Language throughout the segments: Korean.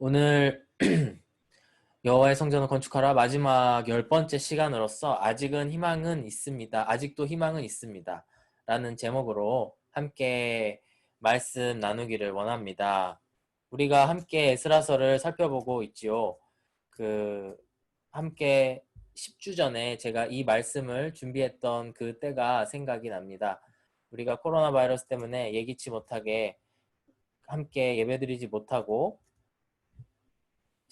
오늘 여호와의 성전을 건축하라 마지막 10번째 시간으로서 아직은 희망은 있습니다. 아직도 희망은 있습니다. 라는 제목으로 함께 말씀 나누기를 원합니다. 우리가 함께 에스라서를 살펴보고 있지요. 함께 10주 전에 제가 이 말씀을 준비했던 그 때가 생각이 납니다. 우리가 코로나 바이러스 때문에 예기치 못하게 함께 예배드리지 못하고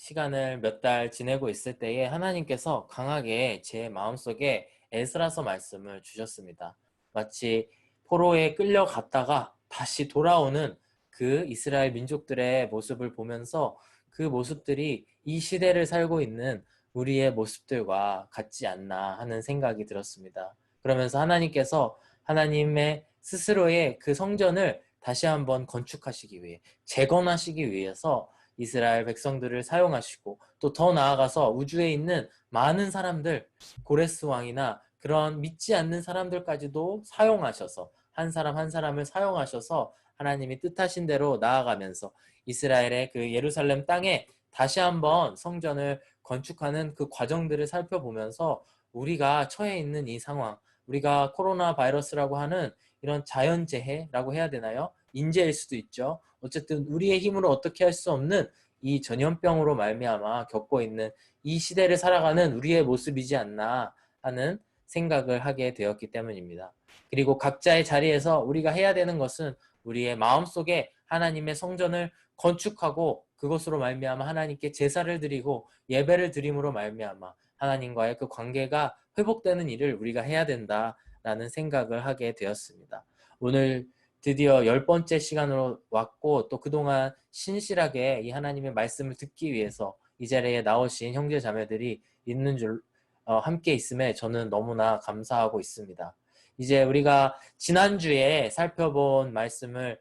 시간을 몇 달 지내고 있을 때에 하나님께서 강하게 제 마음속에 에스라서 말씀을 주셨습니다. 마치 포로에 끌려갔다가 다시 돌아오는 그 이스라엘 민족들의 모습을 보면서 그 모습들이 이 시대를 살고 있는 우리의 모습들과 같지 않나 하는 생각이 들었습니다. 그러면서 하나님께서 하나님의 스스로의 그 성전을 다시 한번 건축하시기 위해 재건하시기 위해서 이스라엘 백성들을 사용하시고 또 더 나아가서 우주에 있는 많은 사람들, 고레스 왕이나 그런 믿지 않는 사람들까지도 사용하셔서 한 사람 한 사람을 사용하셔서 하나님이 뜻하신 대로 나아가면서 이스라엘의 그 예루살렘 땅에 다시 한번 성전을 건축하는 그 과정들을 살펴보면서 우리가 처해 있는 이 상황, 우리가 코로나 바이러스라고 하는 이런 자연재해라고 해야 되나요? 인재일 수도 있죠. 어쨌든 우리의 힘으로 어떻게 할 수 없는 이 전염병으로 말미암아 겪고 있는 이 시대를 살아가는 우리의 모습이지 않나 하는 생각을 하게 되었기 때문입니다. 그리고 각자의 자리에서 우리가 해야 되는 것은 우리의 마음속에 하나님의 성전을 건축하고 그것으로 말미암아 하나님께 제사를 드리고 예배를 드림으로 말미암아 하나님과의 그 관계가 회복되는 일을 우리가 해야 된다라는 생각을 하게 되었습니다. 오늘 드디어 10번째 시간으로 왔고 또 그동안 신실하게 이 하나님의 말씀을 듣기 위해서 이 자리에 나오신 형제 자매들이 있는 줄 함께 있음에 저는 너무나 감사하고 있습니다. 이제 우리가 지난주에 살펴본 말씀을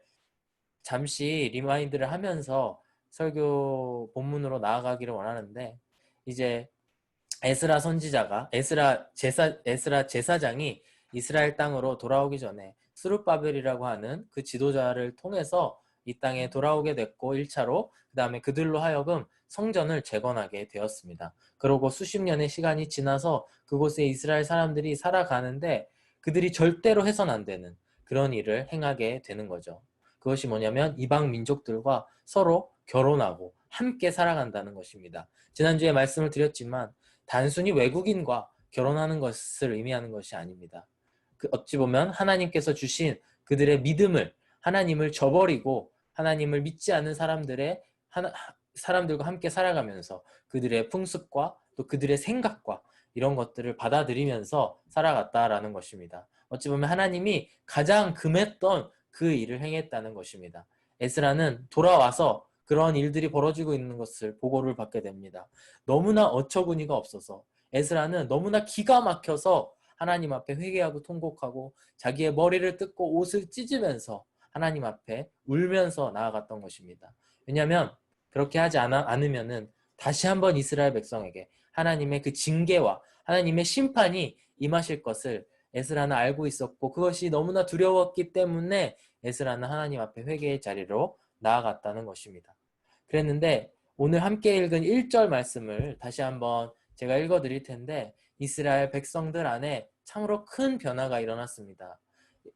잠시 리마인드를 하면서 설교 본문으로 나아가기를 원하는데 이제 에스라 제사장이 이스라엘 땅으로 돌아오기 전에 스룹바벨이라고 하는 그 지도자를 통해서 이 땅에 돌아오게 됐고 1차로 그 다음에 그들로 하여금 성전을 재건하게 되었습니다. 그러고 수십 년의 시간이 지나서 그곳에 이스라엘 사람들이 살아가는데 그들이 절대로 해선 안 되는 그런 일을 행하게 되는 거죠. 그것이 뭐냐면 이방 민족들과 서로 결혼하고 함께 살아간다는 것입니다. 지난주에 말씀을 드렸지만 단순히 외국인과 결혼하는 것을 의미하는 것이 아닙니다. 어찌 보면 하나님께서 주신 그들의 믿음을 하나님을 저버리고 하나님을 믿지 않는 사람들과 함께 살아가면서 그들의 풍습과 또 그들의 생각과 이런 것들을 받아들이면서 살아갔다라는 것입니다. 어찌 보면 하나님이 가장 금했던 그 일을 행했다는 것입니다. 에스라는 돌아와서 그런 일들이 벌어지고 있는 것을 보고를 받게 됩니다. 너무나 어처구니가 없어서 에스라는 너무나 기가 막혀서 하나님 앞에 회개하고 통곡하고 자기의 머리를 뜯고 옷을 찢으면서 하나님 앞에 울면서 나아갔던 것입니다. 왜냐하면 그렇게 하지 않으면은 다시 한번 이스라엘 백성에게 하나님의 그 징계와 하나님의 심판이 임하실 것을 에스라는 알고 있었고 그것이 너무나 두려웠기 때문에 에스라는 하나님 앞에 회개의 자리로 나아갔다는 것입니다. 그랬는데 오늘 함께 읽은 1절 말씀을 다시 한번 제가 읽어드릴 텐데 이스라엘 백성들 안에 참으로 큰 변화가 일어났습니다.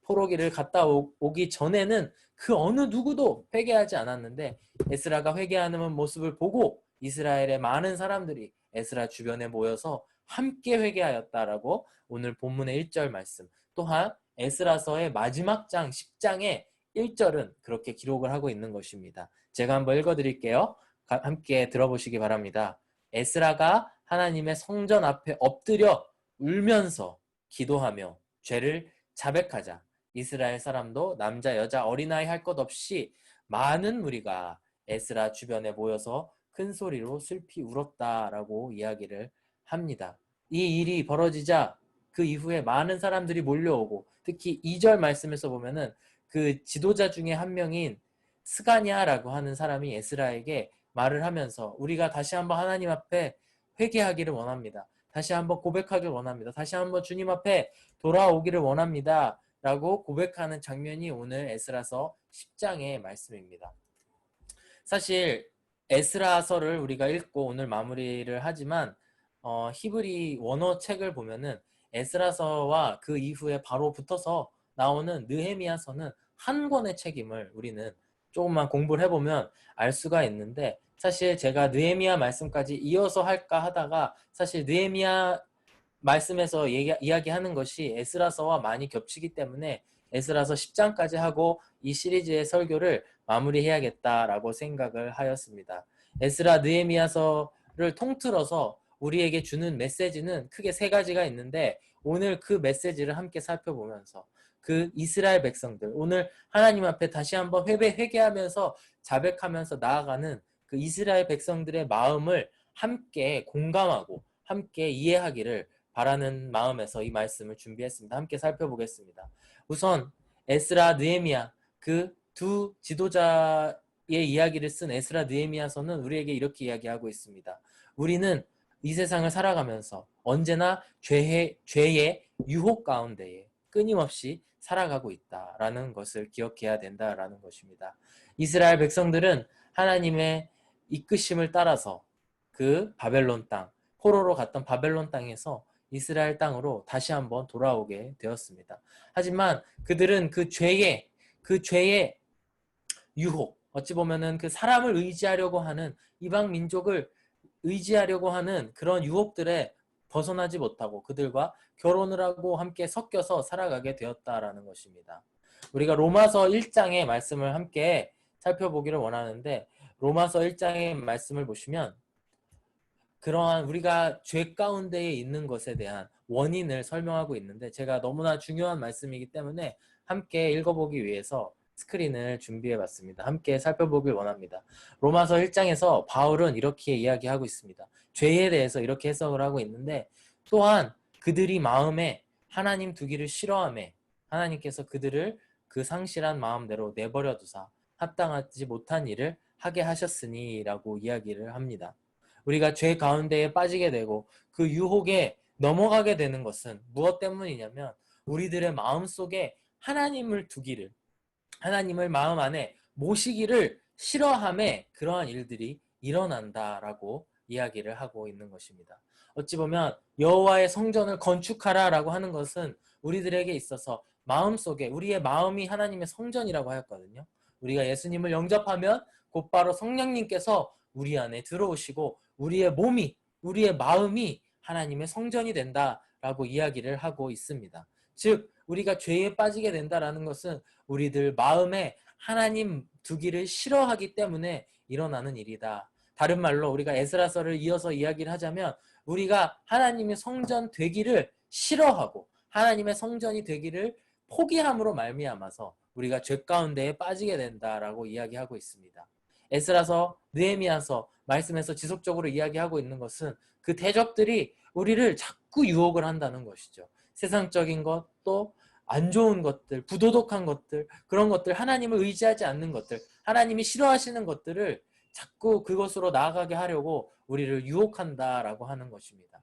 포로기를 갔다 오기 전에는 그 어느 누구도 회개하지 않았는데 에스라가 회개하는 모습을 보고 이스라엘의 많은 사람들이 에스라 주변에 모여서 함께 회개하였다라고 오늘 본문의 1절 말씀 또한 에스라서의 마지막 장 10장의 1절은 그렇게 기록을 하고 있는 것입니다. 제가 한번 읽어드릴게요. 함께 들어보시기 바랍니다. 에스라가 하나님의 성전 앞에 엎드려 울면서 기도하며 죄를 자백하자 이스라엘 사람도 남자 여자 어린아이 할 것 없이 많은 무리가 에스라 주변에 모여서 큰 소리로 슬피 울었다라고 이야기를 합니다. 이 일이 벌어지자 그 이후에 많은 사람들이 몰려오고 특히 2절 말씀에서 보면은 그 지도자 중에 한 명인 스가냐라고 하는 사람이 에스라에게 말을 하면서 우리가 다시 한번 하나님 앞에 회개하기를 원합니다. 다시 한번 고백하기를 원합니다. 다시 한번 주님 앞에 돌아오기를 원합니다. 라고 고백하는 장면이 오늘 에스라서 10장의 말씀입니다. 사실 에스라서를 우리가 읽고 오늘 마무리를 하지만 히브리 원어 책을 보면은 에스라서와 그 이후에 바로 붙어서 나오는 느헤미야서는 한 권의 책임을 우리는 조금만 공부를 해보면 알 수가 있는데, 사실 제가 느헤미야 말씀까지 이어서 할까 하다가 사실 느헤미야 말씀에서 이야기하는 것이 에스라서와 많이 겹치기 때문에 에스라서 10장까지 하고 이 시리즈의 설교를 마무리해야겠다라고 생각을 하였습니다. 에스라 느헤미야서를 통틀어서 우리에게 주는 메시지는 크게 세 가지가 있는데, 오늘 그 메시지를 함께 살펴보면서 그 이스라엘 백성들, 오늘 하나님 앞에 다시 한번 회개하면서 자백하면서 나아가는 그 이스라엘 백성들의 마음을 함께 공감하고 함께 이해하기를 바라는 마음에서 이 말씀을 준비했습니다. 함께 살펴보겠습니다. 우선 에스라 느헤미야, 그 두 지도자의 이야기를 쓴 에스라 느헤미야서는 우리에게 이렇게 이야기하고 있습니다. 우리는 이 세상을 살아가면서 언제나 죄의 유혹 가운데에 끊임없이 살아가고 있다라는 것을 기억해야 된다라는 것입니다. 이스라엘 백성들은 하나님의 이끄심을 따라서 그 바벨론 땅, 포로로 갔던 바벨론 땅에서 이스라엘 땅으로 다시 한번 돌아오게 되었습니다. 하지만 그들은 그 죄의 유혹, 어찌 보면은 그 사람을 의지하려고 하는, 이방 민족을 의지하려고 하는 그런 유혹들에 벗어나지 못하고 그들과 결혼을 하고 함께 섞여서 살아가게 되었다라는 것입니다. 우리가 로마서 1장의 말씀을 함께 살펴보기를 원하는데, 로마서 1장의 말씀을 보시면 그러한 우리가 죄 가운데에 있는 것에 대한 원인을 설명하고 있는데, 제가 너무나 중요한 말씀이기 때문에 함께 읽어보기 위해서 스크린을 준비해 봤습니다. 함께 살펴보길 원합니다. 로마서 1장에서 바울은 이렇게 이야기하고 있습니다. 죄에 대해서 이렇게 해석을 하고 있는데, 또한 그들이 마음에 하나님 두기를 싫어하매 하나님께서 그들을 그 상실한 마음대로 내버려 두사 합당하지 못한 일을 하게 하셨으니 라고 이야기를 합니다. 우리가 죄 가운데에 빠지게 되고 그 유혹에 넘어가게 되는 것은 무엇 때문이냐면, 우리들의 마음 속에 하나님을 두기를, 하나님을 마음 안에 모시기를 싫어함에 그러한 일들이 일어난다라고 이야기를 하고 있는 것입니다. 어찌 보면 여호와의 성전을 건축하라라고 하는 것은 우리들에게 있어서 마음속에, 우리의 마음이 하나님의 성전이라고 하였거든요. 우리가 예수님을 영접하면 곧바로 성령님께서 우리 안에 들어오시고 우리의 몸이, 우리의 마음이 하나님의 성전이 된다라고 이야기를 하고 있습니다. 즉 우리가 죄에 빠지게 된다라는 것은 우리들 마음에 하나님 두기를 싫어하기 때문에 일어나는 일이다. 다른 말로 우리가 에스라서를 이어서 이야기를 하자면, 우리가 하나님의 성전 되기를 싫어하고 하나님의 성전이 되기를 포기함으로 말미암아서 우리가 죄 가운데에 빠지게 된다라고 이야기하고 있습니다. 에스라서, 느헤미야서 말씀에서 지속적으로 이야기하고 있는 것은 그 대적들이 우리를 자꾸 유혹을 한다는 것이죠. 세상적인 것, 또 안 좋은 것들, 부도덕한 것들, 그런 것들, 하나님을 의지하지 않는 것들, 하나님이 싫어하시는 것들을 자꾸 그것으로 나아가게 하려고 우리를 유혹한다라고 하는 것입니다.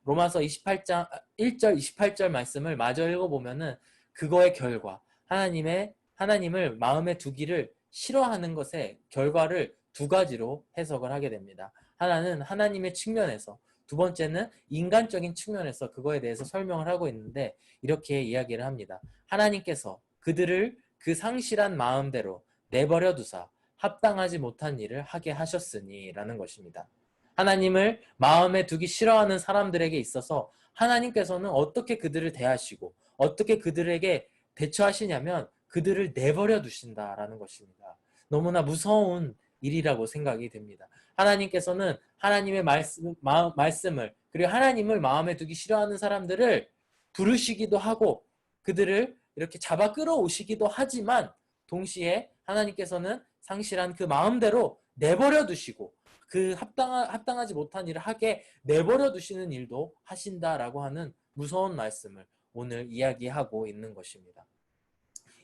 로마서 28장 1절 28절 말씀을 마저 읽어보면은 그거의 결과, 하나님을 마음에 두기를 싫어하는 것의 결과를 두 가지로 해석을 하게 됩니다. 하나는 하나님의 측면에서, 두 번째는 인간적인 측면에서 그거에 대해서 설명을 하고 있는데, 이렇게 이야기를 합니다. 하나님께서 그들을 그 상실한 마음대로 내버려 두사 합당하지 못한 일을 하게 하셨으니 라는 것입니다. 하나님을 마음에 두기 싫어하는 사람들에게 있어서 하나님께서는 어떻게 그들을 대하시고 어떻게 그들에게 대처하시냐면 그들을 내버려 두신다라는 것입니다. 너무나 무서운 일이라고 생각이 됩니다. 하나님께서는 하나님의 말씀을, 그리고 하나님을 마음에 두기 싫어하는 사람들을 부르시기도 하고 그들을 이렇게 잡아 끌어오시기도 하지만, 동시에 하나님께서는 상실한 그 마음대로 내버려 두시고 그 합당하지 못한 일을 하게 내버려 두시는 일도 하신다라고 하는 무서운 말씀을 오늘 이야기하고 있는 것입니다.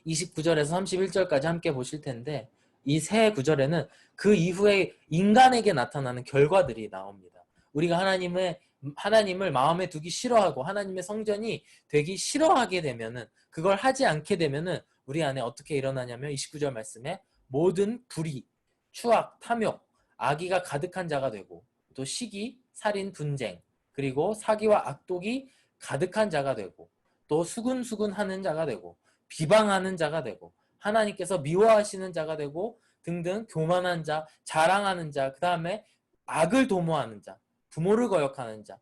29절에서 31절까지 함께 보실 텐데, 이 세 구절에는 그 이후에 인간에게 나타나는 결과들이 나옵니다. 우리가 하나님을 마음에 두기 싫어하고 하나님의 성전이 되기 싫어하게 되면은, 그걸 하지 않게 되면은 우리 안에 어떻게 일어나냐면 29절 말씀에 모든 불의, 추악, 탐욕, 악의가 가득한 자가 되고 또 시기, 살인, 분쟁 그리고 사기와 악독이 가득한 자가 되고 또 수근수근하는 자가 되고 비방하는 자가 되고 하나님께서 미워하시는 자가 되고 등등 교만한 자, 자랑하는 자, 그 다음에 악을 도모하는 자, 부모를 거역하는 자,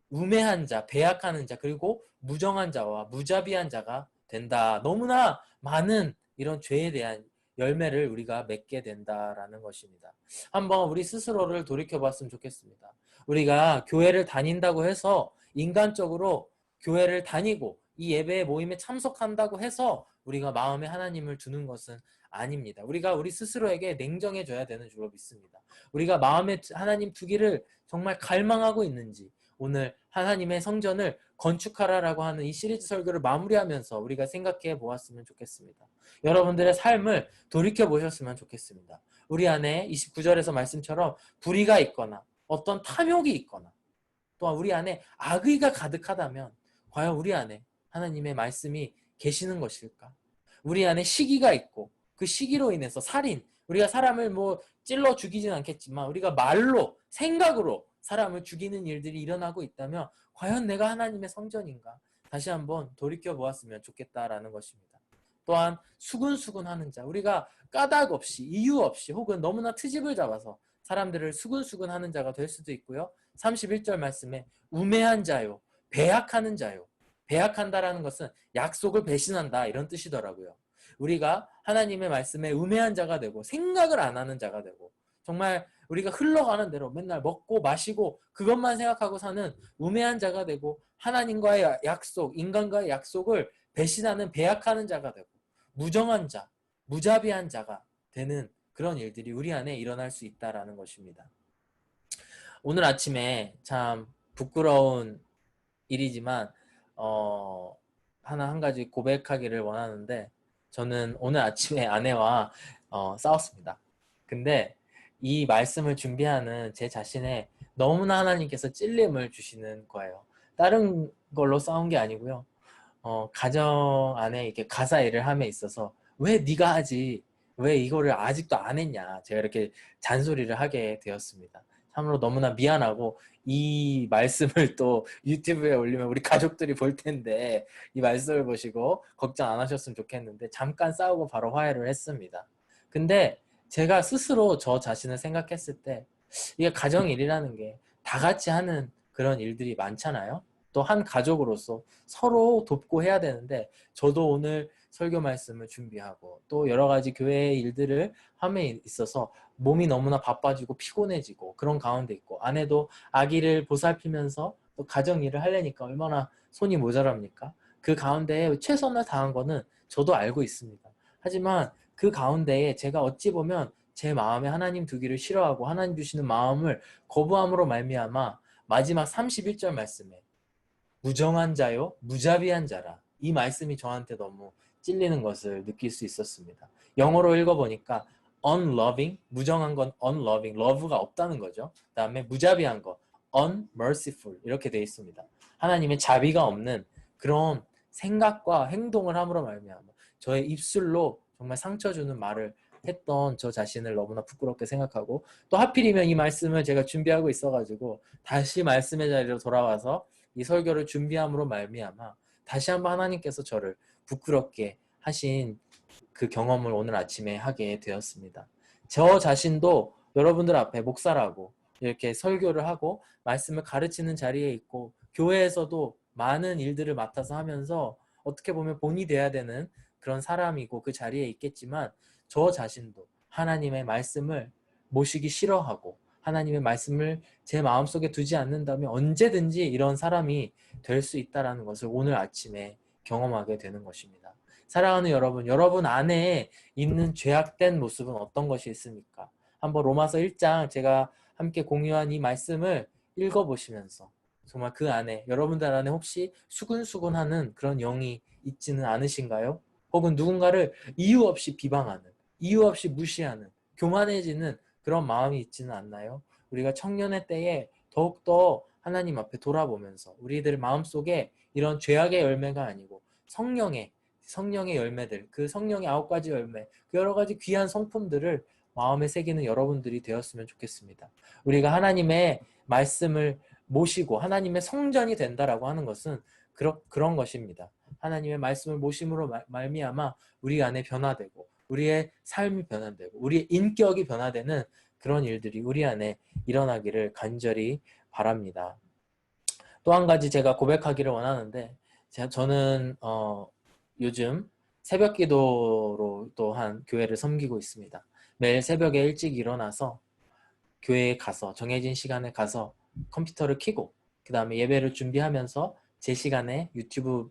우매한 자, 배약하는 자, 그리고 무정한 자와 무자비한 자가 된다. 너무나 많은 이런 죄에 대한 열매를 우리가 맺게 된다라는 것입니다. 한번 우리 스스로를 돌이켜봤으면 좋겠습니다. 우리가 교회를 다닌다고 해서 인간적으로 교회를 다니고 이 예배 모임에 참석한다고 해서 우리가 마음에 하나님을 두는 것은 아닙니다. 우리가 우리 스스로에게 냉정해져야 되는 줄로 믿습니다. 우리가 마음에 하나님 두기를 정말 갈망하고 있는지, 오늘 하나님의 성전을 건축하라라고 하는 이 시리즈 설교를 마무리하면서 우리가 생각해 보았으면 좋겠습니다. 여러분들의 삶을 돌이켜 보셨으면 좋겠습니다. 우리 안에 29절에서 말씀처럼 불의가 있거나 어떤 탐욕이 있거나 또한 우리 안에 악의가 가득하다면 과연 우리 안에 하나님의 말씀이 계시는 것일까? 우리 안에 시기가 있고 그 시기로 인해서 살인, 우리가 사람을 뭐 찔러 죽이진 않겠지만 우리가 말로, 생각으로 사람을 죽이는 일들이 일어나고 있다면 과연 내가 하나님의 성전인가? 다시 한번 돌이켜 보았으면 좋겠다라는 것입니다. 또한 수근수근하는 자, 우리가 까닭 없이, 이유 없이 혹은 너무나 트집을 잡아서 사람들을 수근수근하는 자가 될 수도 있고요. 31절 말씀에 우매한 자요, 배약하는 자요. 배약한다라는 것은 약속을 배신한다 이런 뜻이더라고요. 우리가 하나님의 말씀에 우매한 자가 되고 생각을 안 하는 자가 되고 정말 우리가 흘러가는 대로 맨날 먹고 마시고 그것만 생각하고 사는 우매한 자가 되고 하나님과의 약속, 인간과의 약속을 배신하는 배약하는 자가 되고 무정한 자, 무자비한 자가 되는 그런 일들이 우리 안에 일어날 수 있다라는 것입니다. 오늘 아침에 참 부끄러운 일이지만 하나 한 가지 고백하기를 원하는데 저는 오늘 아침에 아내와 싸웠습니다. 근데 이 말씀을 준비하는 제 자신에 너무나 하나님께서 찔림을 주시는 거예요. 다른 걸로 싸운 게 아니고요. 가정 안에 이렇게 가사 일을 함에 있어서 왜 네가 하지? 왜 이거를 아직도 안 했냐? 제가 이렇게 잔소리를 하게 되었습니다. 참으로 너무나 미안하고 이 말씀을 또 유튜브에 올리면 우리 가족들이 볼 텐데 이 말씀을 보시고 걱정 안 하셨으면 좋겠는데 잠깐 싸우고 바로 화해를 했습니다. 근데 제가 스스로 저 자신을 생각했을 때 이게 가정일이라는 게 다 같이 하는 그런 일들이 많잖아요. 또 한 가족으로서 서로 돕고 해야 되는데 저도 오늘 설교 말씀을 준비하고 또 여러 가지 교회의 일들을 함에 있어서 몸이 너무나 바빠지고 피곤해지고 그런 가운데 있고 아내도 아기를 보살피면서 또 가정 일을 하려니까 얼마나 손이 모자랍니까? 그 가운데에 최선을 다한 거는 저도 알고 있습니다. 하지만 그 가운데에 제가 어찌 보면 제 마음에 하나님 두기를 싫어하고 하나님 주시는 마음을 거부함으로 말미암아 마지막 31절 말씀에 무정한 자요 무자비한 자라 이 말씀이 저한테 너무 찔리는 것을 느낄 수 있었습니다. 영어로 읽어보니까 unloving, 무정한 건 unloving, love가 없다는 거죠. 그 다음에 무자비한 거 unmerciful 이렇게 되어 있습니다. 하나님의 자비가 없는 그런 생각과 행동을 함으로 말미암아 저의 입술로 정말 상처 주는 말을 했던 저 자신을 너무나 부끄럽게 생각하고 또 하필이면 이 말씀을 제가 준비하고 있어가지고 다시 말씀의 자리로 돌아와서 이 설교를 준비함으로 말미암아 다시 한번 하나님께서 저를 부끄럽게 하신 그 경험을 오늘 아침에 하게 되었습니다. 저 자신도 여러분들 앞에 목사라고 이렇게 설교를 하고 말씀을 가르치는 자리에 있고 교회에서도 많은 일들을 맡아서 하면서 어떻게 보면 본이 돼야 되는 그런 사람이고 그 자리에 있겠지만 저 자신도 하나님의 말씀을 모시기 싫어하고 하나님의 말씀을 제 마음속에 두지 않는다면 언제든지 이런 사람이 될 수 있다는 것을 오늘 아침에 경험하게 되는 것입니다. 사랑하는 여러분, 여러분 안에 있는 죄악된 모습은 어떤 것이 있습니까? 한번 로마서 1장 제가 함께 공유한 이 말씀을 읽어보시면서 정말 그 안에 여러분들 안에 혹시 수근수근하는 그런 영이 있지는 않으신가요? 혹은 누군가를 이유 없이 비방하는, 이유 없이 무시하는, 교만해지는 그런 마음이 있지는 않나요? 우리가 청년의 때에 더욱더 하나님 앞에 돌아보면서 우리들 마음속에 이런 죄악의 열매가 아니고 성령의 열매들, 그 성령의 9가지 열매, 그 여러 가지 귀한 성품들을 마음에 새기는 여러분들이 되었으면 좋겠습니다. 우리가 하나님의 말씀을 모시고 하나님의 성전이 된다라고 하는 것은 그런 것입니다. 하나님의 말씀을 모심으로 말미암아 우리 안에 변화되고 우리의 삶이 변화되고 우리의 인격이 변화되는 그런 일들이 우리 안에 일어나기를 간절히 바랍니다. 또 한 가지 제가 고백하기를 원하는데 저는 요즘 새벽 기도로 또한 교회를 섬기고 있습니다. 매일 새벽에 일찍 일어나서 교회에 가서 정해진 시간에 가서 컴퓨터를 켜고 그 다음에 예배를 준비하면서 제 시간에 유튜브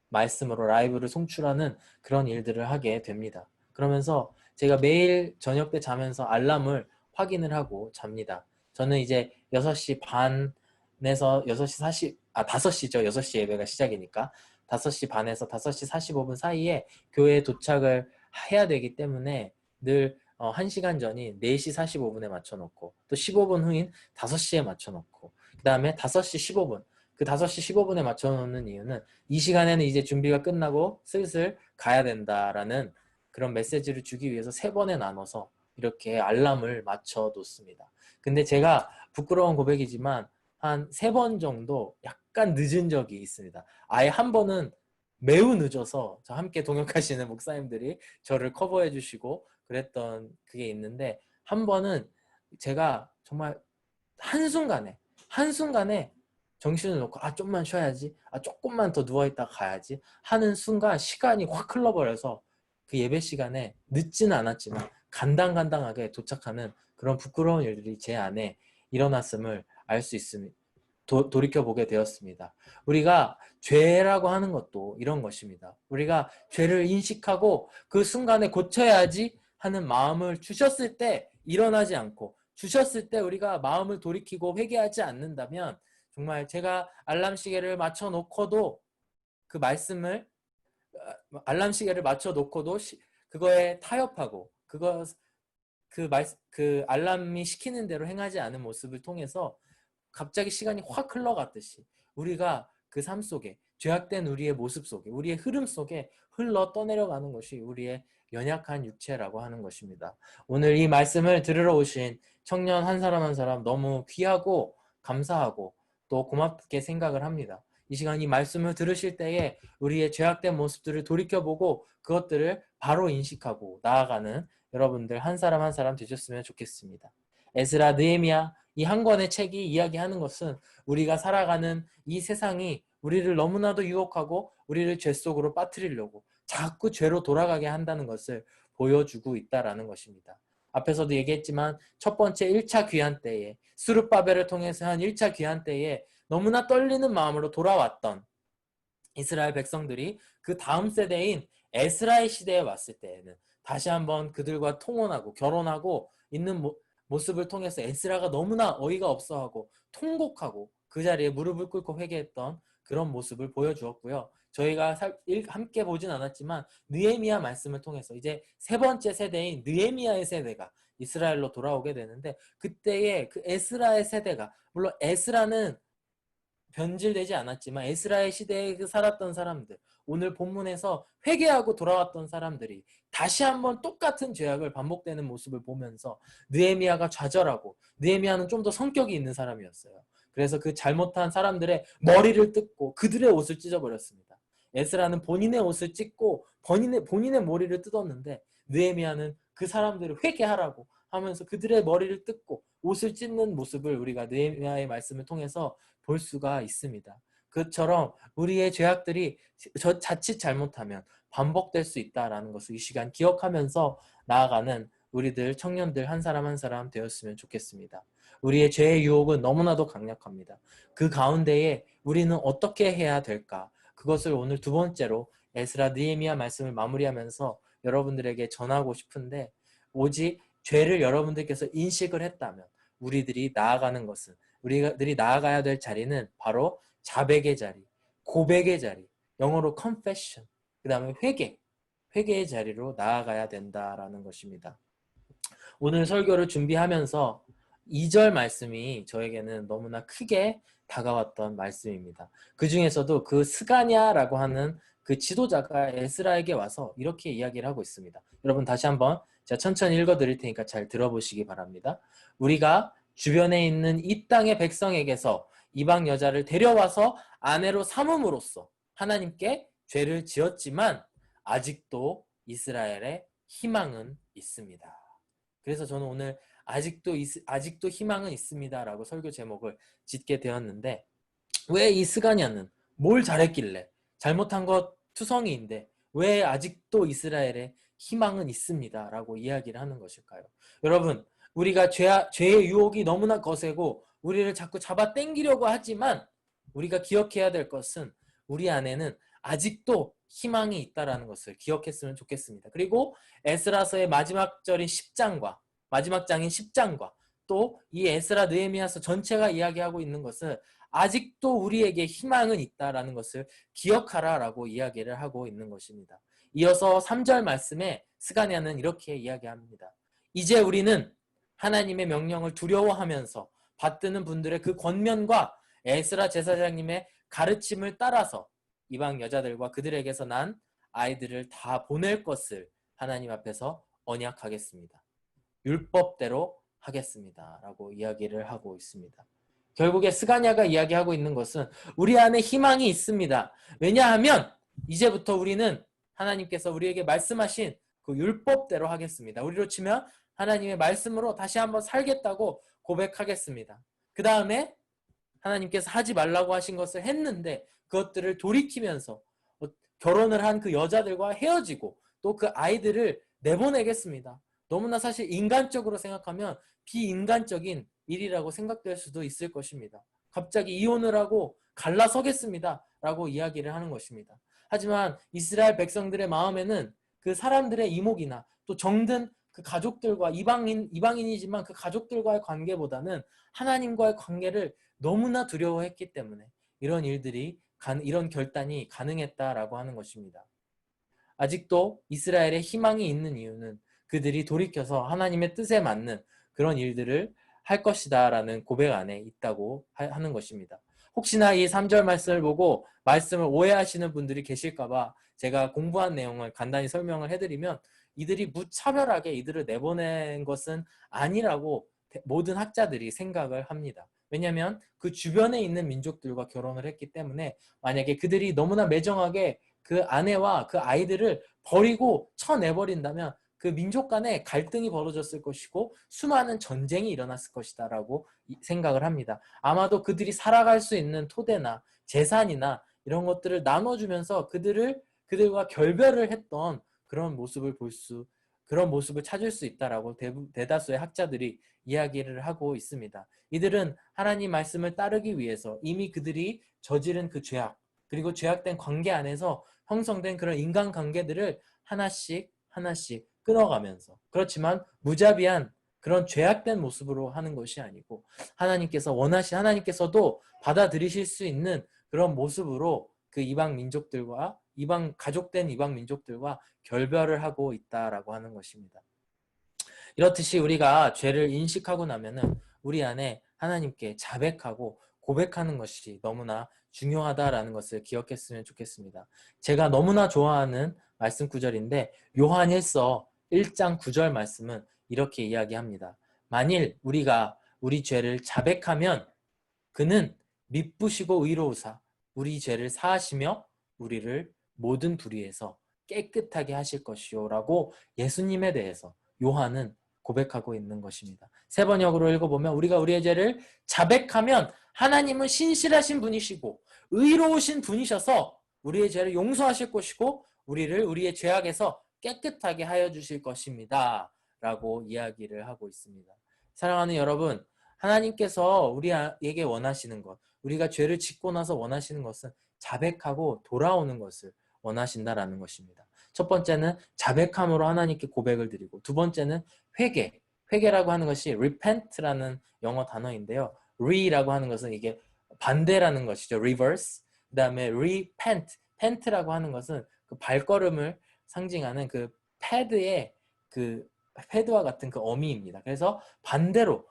말씀으로 라이브를 송출하는 그런 일들을 하게 됩니다. 그러면서 제가 매일 저녁 때 자면서 알람을 확인을 하고 잡니다. 저는 이제 6시 반에서 6시 40, 5시죠. 6시 예배가 시작이니까 5시 반에서 5시 45분 사이에 교회에 도착을 해야 되기 때문에 늘 1시간 전인 4시 45분에 맞춰놓고 또 15분 후인 5시에 맞춰놓고 그 다음에 5시 15분 그 5시 15분에 맞춰놓는 이유는 이 시간에는 이제 준비가 끝나고 슬슬 가야 된다라는 그런 메시지를 주기 위해서 3번에 나눠서 이렇게 알람을 맞춰 놓습니다. 근데 제가 부끄러운 고백이지만 한 3번 정도 약간 늦은 적이 있습니다. 아예 한 번은 매우 늦어서 저 함께 동역하시는 목사님들이 저를 커버해 주시고 그랬던 그게 있는데 한 번은 제가 정말 한순간에 정신을 놓고 좀만 쉬어야지 조금만 더 누워있다 가야지 하는 순간 시간이 확 흘러버려서 그 예배 시간에 늦지는 않았지만 간당간당하게 도착하는 그런 부끄러운 일들이 제 안에 일어났음을 알 수 있습니다. 돌이켜보게 되었습니다. 우리가 죄라고 하는 것도 이런 것입니다. 우리가 죄를 인식하고 그 순간에 고쳐야지 하는 마음을 주셨을 때 일어나지 않고 주셨을 때 우리가 마음을 돌이키고 회개하지 않는다면 정말 제가 알람 시계를 맞춰 놓고도 그 말씀을 알람 시계를 맞춰 놓고도 그거에 타협하고 그 알람이 시키는 대로 행하지 않은 모습을 통해서 갑자기 시간이 확 흘러갔듯이 우리가 그 삶 속에 죄악된 우리의 모습 속에 우리의 흐름 속에 흘러 떠내려가는 것이 우리의 연약한 육체라고 하는 것입니다. 오늘 이 말씀을 들으러 오신 청년 한 사람 한 사람 너무 귀하고 감사하고 또 고맙게 생각을 합니다. 이 시간 이 말씀을 들으실 때에 우리의 죄악된 모습들을 돌이켜보고 그것들을 바로 인식하고 나아가는 여러분들 한 사람 한 사람 되셨으면 좋겠습니다. 에스라, 느헤미야 이 한 권의 책이 이야기하는 것은 우리가 살아가는 이 세상이 우리를 너무나도 유혹하고 우리를 죄 속으로 빠뜨리려고 자꾸 죄로 돌아가게 한다는 것을 보여주고 있다는 것입니다. 앞에서도 얘기했지만 첫 번째 1차 귀환 때에 스룹바벨을 통해서 한 1차 귀환 때에 너무나 떨리는 마음으로 돌아왔던 이스라엘 백성들이 그 다음 세대인 에스라의 시대에 왔을 때에는 다시 한번 그들과 통혼하고 결혼하고 있는 모습을 통해서 에스라가 너무나 어이가 없어하고 통곡하고 그 자리에 무릎을 꿇고 회개했던 그런 모습을 보여주었고요. 저희가 함께 보진 않았지만 느헤미야 말씀을 통해서 이제 3번째 세대인 느헤미야의 세대가 이스라엘로 돌아오게 되는데 그때의 그 에스라의 세대가 물론 에스라는 변질되지 않았지만 에스라의 시대에 살았던 사람들 오늘 본문에서 회개하고 돌아왔던 사람들이 다시 한번 똑같은 죄악을 반복되는 모습을 보면서 느헤미야가 좌절하고 느헤미야는 좀 더 성격이 있는 사람이었어요. 그래서 그 잘못한 사람들의 머리를 뜯고 그들의 옷을 찢어버렸습니다. 에스라는 본인의 옷을 찢고 본인의 머리를 뜯었는데 느헤미야는 그 사람들을 회개하라고 하면서 그들의 머리를 뜯고 옷을 찢는 모습을 우리가 느헤미야의 말씀을 통해서 볼 수가 있습니다. 그처럼 우리의 죄악들이 자칫 잘못하면 반복될 수 있다는 것을 이 시간 기억하면서 나아가는 우리들 청년들 한 사람 한 사람 되었으면 좋겠습니다. 우리의 죄의 유혹은 너무나도 강력합니다. 그 가운데에 우리는 어떻게 해야 될까? 그것을 오늘 2번째로 에스라 느헤미야 말씀을 마무리하면서 여러분들에게 전하고 싶은데 오직 죄를 여러분들께서 인식을 했다면 우리들이 나아가는 것은 우리들이 나아가야 될 자리는 바로 자백의 자리, 고백의 자리, 영어로 confession, 그 다음에 회개의 자리로 나아가야 된다라는 것입니다. 오늘 설교를 준비하면서 2절 말씀이 저에게는 너무나 크게 다가왔던 말씀입니다. 그 중에서도 그 스가냐라고 하는 그 지도자가 에스라에게 와서 이렇게 이야기를 하고 있습니다. 여러분 다시 한번 제가 천천히 읽어드릴 테니까 잘 들어보시기 바랍니다. 우리가 주변에 있는 이 땅의 백성에게서 이방 여자를 데려와서 아내로 삼음으로써 하나님께 죄를 지었지만 아직도 이스라엘에 희망은 있습니다. 그래서 저는 오늘 아직도 희망은 있습니다라고 설교 제목을 짓게 되었는데, 왜 이 스가냐는 뭘 잘했길래, 잘못한 것 투성이인데 왜 아직도 이스라엘에 희망은 있습니다라고 이야기를 하는 것일까요? 여러분, 우리가 죄의 유혹이 너무나 거세고 우리를 자꾸 잡아 당기려고 하지만 우리가 기억해야 될 것은 우리 안에는 아직도 희망이 있다라는 것을 기억했으면 좋겠습니다. 그리고 에스라서의 마지막 장인 10장과 또 이 에스라 느헤미야서 전체가 이야기하고 있는 것은 아직도 우리에게 희망은 있다라는 것을 기억하라라고 이야기를 하고 있는 것입니다. 이어서 3절 말씀에 스가냐는 이렇게 이야기합니다. 이제 우리는 하나님의 명령을 두려워하면서 받드는 분들의 그 권면과 에스라 제사장님의 가르침을 따라서 이방 여자들과 그들에게서 난 아이들을 다 보낼 것을 하나님 앞에서 언약하겠습니다. 율법대로 하겠습니다. 라고 이야기를 하고 있습니다. 결국에 스가냐가 이야기하고 있는 것은 우리 안에 희망이 있습니다. 왜냐하면 이제부터 우리는 하나님께서 우리에게 말씀하신 그 율법대로 하겠습니다. 우리로 치면 하나님의 말씀으로 다시 한번 살겠다고 고백하겠습니다. 그 다음에 하나님께서 하지 말라고 하신 것을 했는데 그것들을 돌이키면서 결혼을 한 그 여자들과 헤어지고 또 그 아이들을 내보내겠습니다. 너무나 사실 인간적으로 생각하면 비인간적인 일이라고 생각될 수도 있을 것입니다. 갑자기 이혼을 하고 갈라서겠습니다 라고 이야기를 하는 것입니다. 하지만 이스라엘 백성들의 마음에는 그 사람들의 이목이나 또 정든 그 가족들과 이방인이지만 그 가족들과의 관계보다는 하나님과의 관계를 너무나 두려워했기 때문에 이런 결단이 가능했다라고 하는 것입니다. 아직도 이스라엘에 희망이 있는 이유는 그들이 돌이켜서 하나님의 뜻에 맞는 그런 일들을 할 것이다 라는 고백 안에 있다고 하는 것입니다. 혹시나 이 3절 말씀을 보고 말씀을 오해하시는 분들이 계실까봐 제가 공부한 내용을 간단히 설명을 해드리면, 이들이 무차별하게 이들을 내보낸 것은 아니라고 모든 학자들이 생각을 합니다. 왜냐하면 그 주변에 있는 민족들과 결혼을 했기 때문에 만약에 그들이 너무나 매정하게 그 아내와 그 아이들을 버리고 쳐내버린다면 그 민족 간에 갈등이 벌어졌을 것이고 수많은 전쟁이 일어났을 것이다 라고 생각을 합니다. 아마도 그들이 살아갈 수 있는 토대나 재산이나 이런 것들을 나눠주면서 그들과 결별을 했던 그런 모습을 그런 모습을 찾을 수 있다라고 대다수의 학자들이 이야기를 하고 있습니다. 이들은 하나님 말씀을 따르기 위해서 이미 그들이 저지른 그 죄악, 그리고 죄악된 관계 안에서 형성된 그런 인간관계들을 하나씩 끊어가면서, 그렇지만 무자비한 그런 죄악된 모습으로 하는 것이 아니고 하나님께서도 받아들이실 수 있는 그런 모습으로 그 가족된 이방 민족들과 결별을 하고 있다라고 하는 것입니다. 이렇듯이 우리가 죄를 인식하고 나면은 우리 안에 하나님께 자백하고 고백하는 것이 너무나 중요하다라는 것을 기억했으면 좋겠습니다. 제가 너무나 좋아하는 말씀 구절인데 요한 1장 9절 말씀은 이렇게 이야기합니다. 만일 우리가 우리 죄를 자백하면 그는 미쁘시고 의로우사 우리 죄를 사하시며 우리를 모든 불의에서 깨끗하게 하실 것이요 라고 예수님에 대해서 요한은 고백하고 있는 것입니다. 세 번역으로 읽어보면 우리가 우리의 죄를 자백하면 하나님은 신실하신 분이시고 의로우신 분이셔서 우리의 죄를 용서하실 것이고 우리를 우리의 죄악에서 깨끗하게 하여 주실 것입니다 라고 이야기를 하고 있습니다. 사랑하는 여러분, 하나님께서 우리에게 원하시는 것, 우리가 죄를 짓고 나서 원하시는 것은 자백하고 돌아오는 것을 원하신다라는 것입니다. 첫 번째는 자백함으로 하나님께 고백을 드리고, 두 번째는 회개라고 하는 것이 repent라는 영어 단어인데요. re라고 하는 것은 이게 반대라는 것이죠. reverse. 그 다음에 pent라고 하는 것은 그 발걸음을 상징하는 그 패드와 같은 그 어미입니다. 그래서 반대로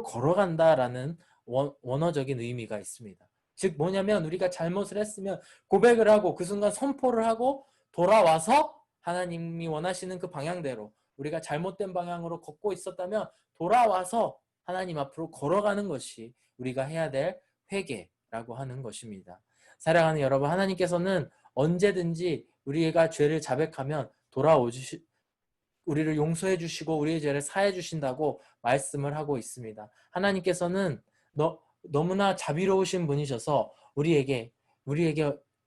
걸어간다라는 원어적인 의미가 있습니다. 즉 뭐냐면 우리가 잘못을 했으면 고백을 하고 그 순간 선포를 하고 돌아와서 하나님이 원하시는 그 방향대로 우리가 잘못된 방향으로 걷고 있었다면 돌아와서 하나님 앞으로 걸어가는 것이 우리가 해야 될 회개라고 하는 것입니다. 사랑하는 여러분, 하나님께서는 언제든지 우리가 죄를 자백하면 우리를 용서해 주시고 우리의 죄를 사해 주신다고 말씀을 하고 있습니다. 하나님께서는 너무나 자비로우신 분이셔서 우리에게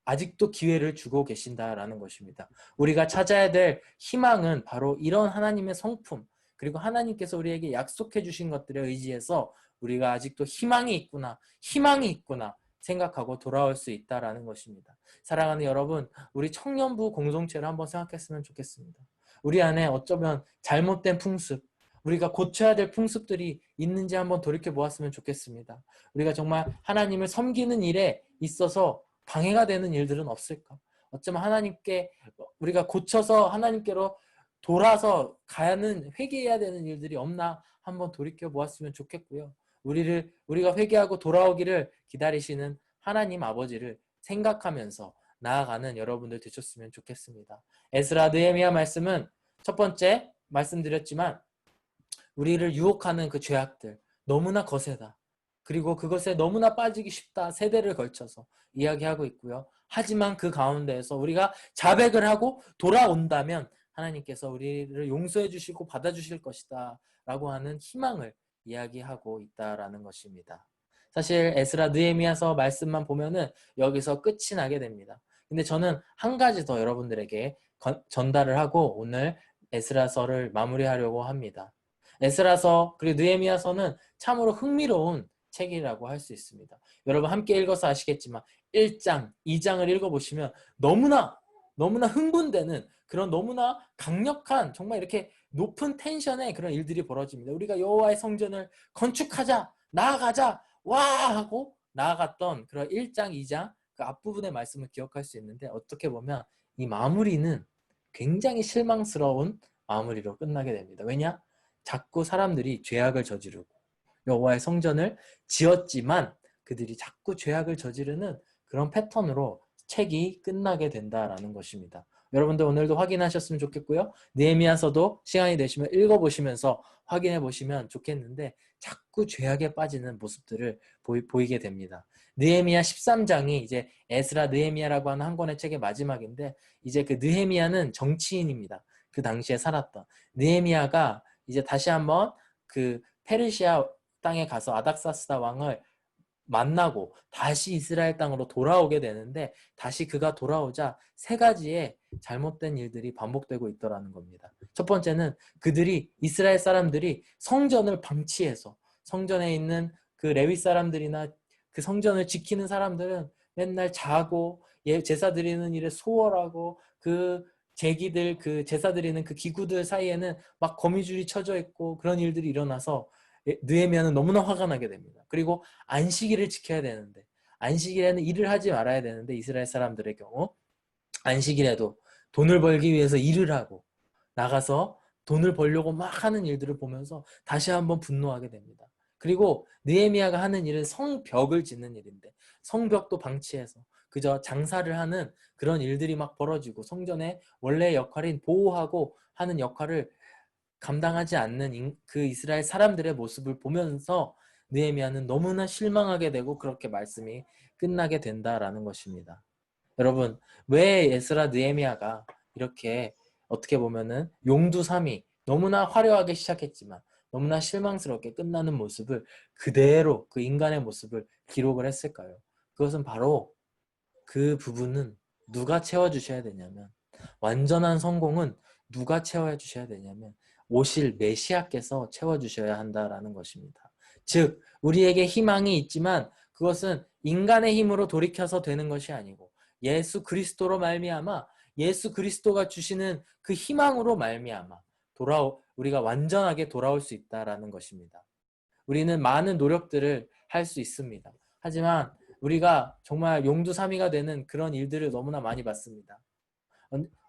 아직도 기회를 주고 계신다라는 것입니다. 우리가 찾아야 될 희망은 바로 이런 하나님의 성품, 그리고 하나님께서 우리에게 약속해 주신 것들에 의지해서 우리가 아직도 희망이 있구나 생각하고 돌아올 수 있다라는 것입니다. 사랑하는 여러분, 우리 청년부 공동체를 한번 생각했으면 좋겠습니다. 우리 안에 어쩌면 잘못된 풍습, 우리가 고쳐야 될 풍습들이 있는지 한번 돌이켜 보았으면 좋겠습니다. 우리가 정말 하나님을 섬기는 일에 있어서 방해가 되는 일들은 없을까? 어쩌면 하나님께 우리가 고쳐서 하나님께로 돌아서 가는 회개해야 되는 일들이 없나 한번 돌이켜 보았으면 좋겠고요. 우리가 회개하고 돌아오기를 기다리시는 하나님 아버지를 생각하면서 나아가는 여러분들 되셨으면 좋겠습니다. 에스라 느헤미야 말씀은 첫 번째 말씀드렸지만 우리를 유혹하는 그 죄악들 너무나 거세다. 그리고 그것에 너무나 빠지기 쉽다. 세대를 걸쳐서 이야기하고 있고요. 하지만 그 가운데에서 우리가 자백을 하고 돌아온다면 하나님께서 우리를 용서해 주시고 받아주실 것이다 라고 하는 희망을 이야기하고 있다라는 것입니다. 사실 에스라 느헤미야서 말씀만 보면은 여기서 끝이 나게 됩니다. 근데 저는 한 가지 더 여러분들에게 전달을 하고 오늘 에스라서를 마무리하려고 합니다. 에스라서 그리고 느헤미야서는 참으로 흥미로운 책이라고 할 수 있습니다. 여러분 함께 읽어서 아시겠지만 1장, 2장을 읽어보시면 너무나 흥분되는 그런 너무나 강력한 정말 이렇게 높은 텐션의 그런 일들이 벌어집니다. 우리가 여호와의 성전을 건축하자, 나아가자, 와 하고 나아갔던 그런 1장, 2장 그 앞부분의 말씀을 기억할 수 있는데 어떻게 보면 이 마무리는 굉장히 실망스러운 마무리로 끝나게 됩니다. 왜냐? 자꾸 사람들이 죄악을 저지르고 여호와의 성전을 지었지만 그들이 자꾸 죄악을 저지르는 그런 패턴으로 책이 끝나게 된다라는 것입니다. 여러분들 오늘도 확인하셨으면 좋겠고요. 느헤미야서도 시간이 되시면 읽어보시면서 확인해 보시면 좋겠는데 자꾸 죄악에 빠지는 모습들을 보이게 됩니다. 느헤미야 13장이 이제 에스라 느헤미야라고 하는 한 권의 책의 마지막인데 이제 그 느헤미야는 정치인입니다. 그 당시에 살았던 느헤미야가 이제 다시 한번 그 페르시아 땅에 가서 아닥사스다 왕을 만나고 다시 이스라엘 땅으로 돌아오게 되는데 다시 그가 돌아오자 세 가지의 잘못된 일들이 반복되고 있더라는 겁니다. 첫 번째는 이스라엘 사람들이 성전을 방치해서 성전에 있는 그 레위 사람들이나 그 성전을 지키는 사람들은 맨날 자고 제사 드리는 일에 소홀하고 그 제기들 그 제사 드리는 그 기구들 사이에는 막 거미줄이 쳐져 있고 그런 일들이 일어나서 느헤미야는 너무나 화가 나게 됩니다. 그리고 안식일을 지켜야 되는데 안식일에는 일을 하지 말아야 되는데 이스라엘 사람들의 경우 안식일에도 돈을 벌기 위해서 일을 하고 나가서 돈을 벌려고 막 하는 일들을 보면서 다시 한번 분노하게 됩니다. 그리고 느헤미야가 하는 일은 성벽을 짓는 일인데 성벽도 방치해서 그저 장사를 하는 그런 일들이 막 벌어지고 성전의 원래 역할인 보호하고 하는 역할을 감당하지 않는 그 이스라엘 사람들의 모습을 보면서 느헤미야는 너무나 실망하게 되고 그렇게 말씀이 끝나게 된다라는 것입니다. 여러분, 왜 에스라 느헤미야가 이렇게 어떻게 보면은 용두삼이 너무나 화려하게 시작했지만 너무나 실망스럽게 끝나는 모습을 그대로 그 인간의 모습을 기록을 했을까요? 그것은 바로 그 부분은 누가 채워주셔야 되냐면 완전한 성공은 누가 채워주셔야 되냐면 오실 메시아께서 채워주셔야 한다라는 것입니다. 즉 우리에게 희망이 있지만 그것은 인간의 힘으로 돌이켜서 되는 것이 아니고 예수 그리스도로 말미암아 예수 그리스도가 주시는 그 희망으로 말미암아 우리가 완전하게 돌아올 수 있다라는 것입니다. 우리는 많은 노력들을 할 수 있습니다. 하지만 우리가 정말 용두사미가 되는 그런 일들을 너무나 많이 봤습니다.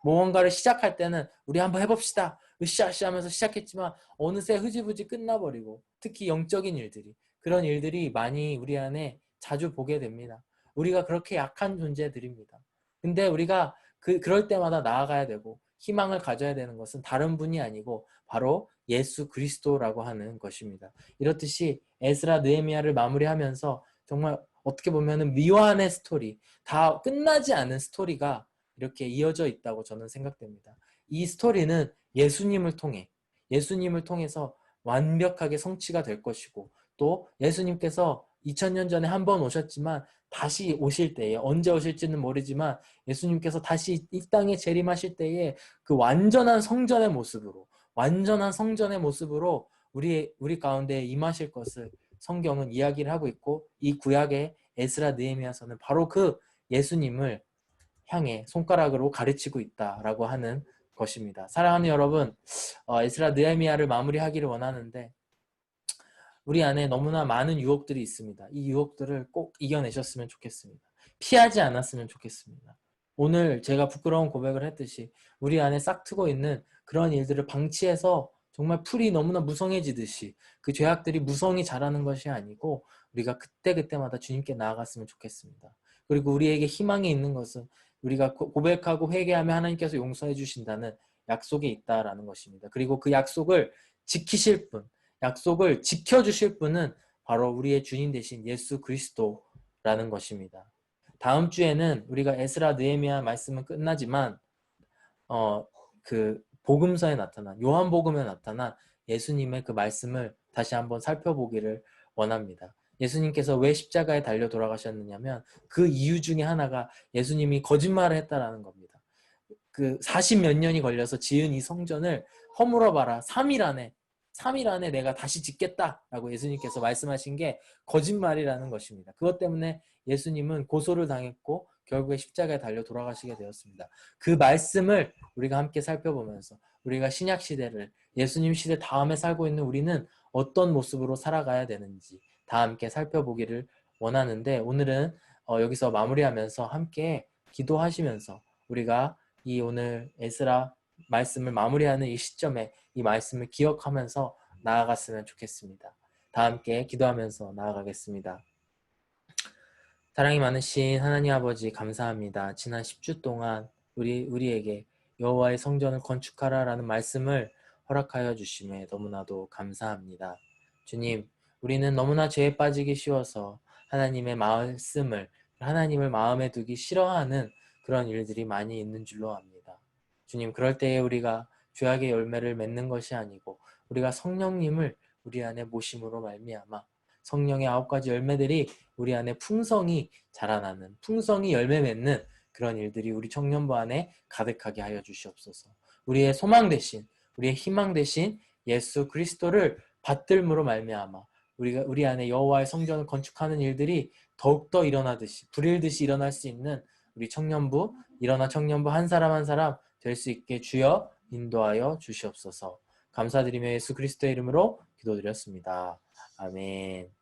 무언가를 시작할 때는 우리 한번 해봅시다. 으쌰으쌰 하면서 시작했지만 어느새 흐지부지 끝나버리고 특히 영적인 일들이 그런 일들이 많이 우리 안에 자주 보게 됩니다. 우리가 그렇게 약한 존재들입니다. 근데 우리가 그럴 때마다 나아가야 되고 희망을 가져야 되는 것은 다른 분이 아니고 바로 예수 그리스도라고 하는 것입니다. 이렇듯이 에스라 느헤미야를 마무리하면서 정말 어떻게 보면은 미완의 스토리, 다 끝나지 않은 스토리가 이렇게 이어져 있다고 저는 생각됩니다. 이 스토리는 예수님을 통해서 완벽하게 성취가 될 것이고, 또 예수님께서 2000년 전에 한 번 오셨지만 다시 오실 때에, 언제 오실지는 모르지만 예수님께서 다시 이 땅에 재림하실 때에 그 완전한 성전의 모습으로 우리 가운데 임하실 것을 성경은 이야기를 하고 있고, 이 구약의 에스라 느헤미야서는 바로 그 예수님을 향해 손가락으로 가르치고 있다라고 하는 것입니다. 사랑하는 여러분, 에스라 느헤미야를 마무리하기를 원하는데 우리 안에 너무나 많은 유혹들이 있습니다. 이 유혹들을 꼭 이겨내셨으면 좋겠습니다. 피하지 않았으면 좋겠습니다. 오늘 제가 부끄러운 고백을 했듯이 우리 안에 싹트고 있는 그런 일들을 방치해서 정말 풀이 너무나 무성해지듯이 그 죄악들이 무성히 자라는 것이 아니고 우리가 그때그때마다 주님께 나아갔으면 좋겠습니다. 그리고 우리에게 희망이 있는 것은 우리가 고백하고 회개하며 하나님께서 용서해 주신다는 약속이 있다라는 것입니다. 그리고 그 약속을 지키실 분, 약속을 지켜주실 분은 바로 우리의 주님 되신 예수 그리스도라는 것입니다. 다음 주에는 우리가 에스라 느헤미야 말씀은 끝나지만 그 복음서에 나타난, 요한복음에 나타난 예수님의 그 말씀을 다시 한번 살펴보기를 원합니다. 예수님께서 왜 십자가에 달려 돌아가셨느냐면 그 이유 중에 하나가 예수님이 거짓말을 했다라는 겁니다. 그 40몇 년이 걸려서 지은 이 성전을 허물어봐라. 3일 안에 내가 다시 짓겠다라고 예수님께서 말씀하신 게 거짓말이라는 것입니다. 그것 때문에 예수님은 고소를 당했고 결국에 십자가에 달려 돌아가시게 되었습니다. 그 말씀을 우리가 함께 살펴보면서 우리가 신약 시대를, 예수님 시대 다음에 살고 있는 우리는 어떤 모습으로 살아가야 되는지 다 함께 살펴보기를 원하는데, 오늘은 여기서 마무리하면서 함께 기도하시면서 우리가 이 오늘 에스라 말씀을 마무리하는 이 시점에 이 말씀을 기억하면서 나아갔으면 좋겠습니다. 다 함께 기도하면서 나아가겠습니다. 사랑이 많으신 하나님 아버지, 감사합니다. 지난 10주 동안 우리에게 여호와의 성전을 건축하라라는 말씀을 허락하여 주심에 너무나도 감사합니다. 주님, 우리는 너무나 죄에 빠지기 쉬워서 하나님의 말씀을, 하나님을 마음에 두기 싫어하는 그런 일들이 많이 있는 줄로 압니다. 주님, 그럴 때에 우리가 죄악의 열매를 맺는 것이 아니고 우리가 성령님을 우리 안에 모심으로 말미암아 성령의 9가지 열매들이 우리 안에 풍성히 자라나는, 풍성히 열매 맺는 그런 일들이 우리 청년부 안에 가득하게 하여 주시옵소서. 우리의 소망 대신, 우리의 희망 대신 예수 그리스도를 받들므로 말미암아 우리 안에 여호와의 성전을 건축하는 일들이 더욱더 일어나듯이, 불일듯이 일어날 수 있는 우리 청년부, 일어나 청년부 한 사람 한 사람 될 수 있게 주여 인도하여 주시옵소서. 감사드리며 예수 그리스도의 이름으로 기도드렸습니다. 아멘.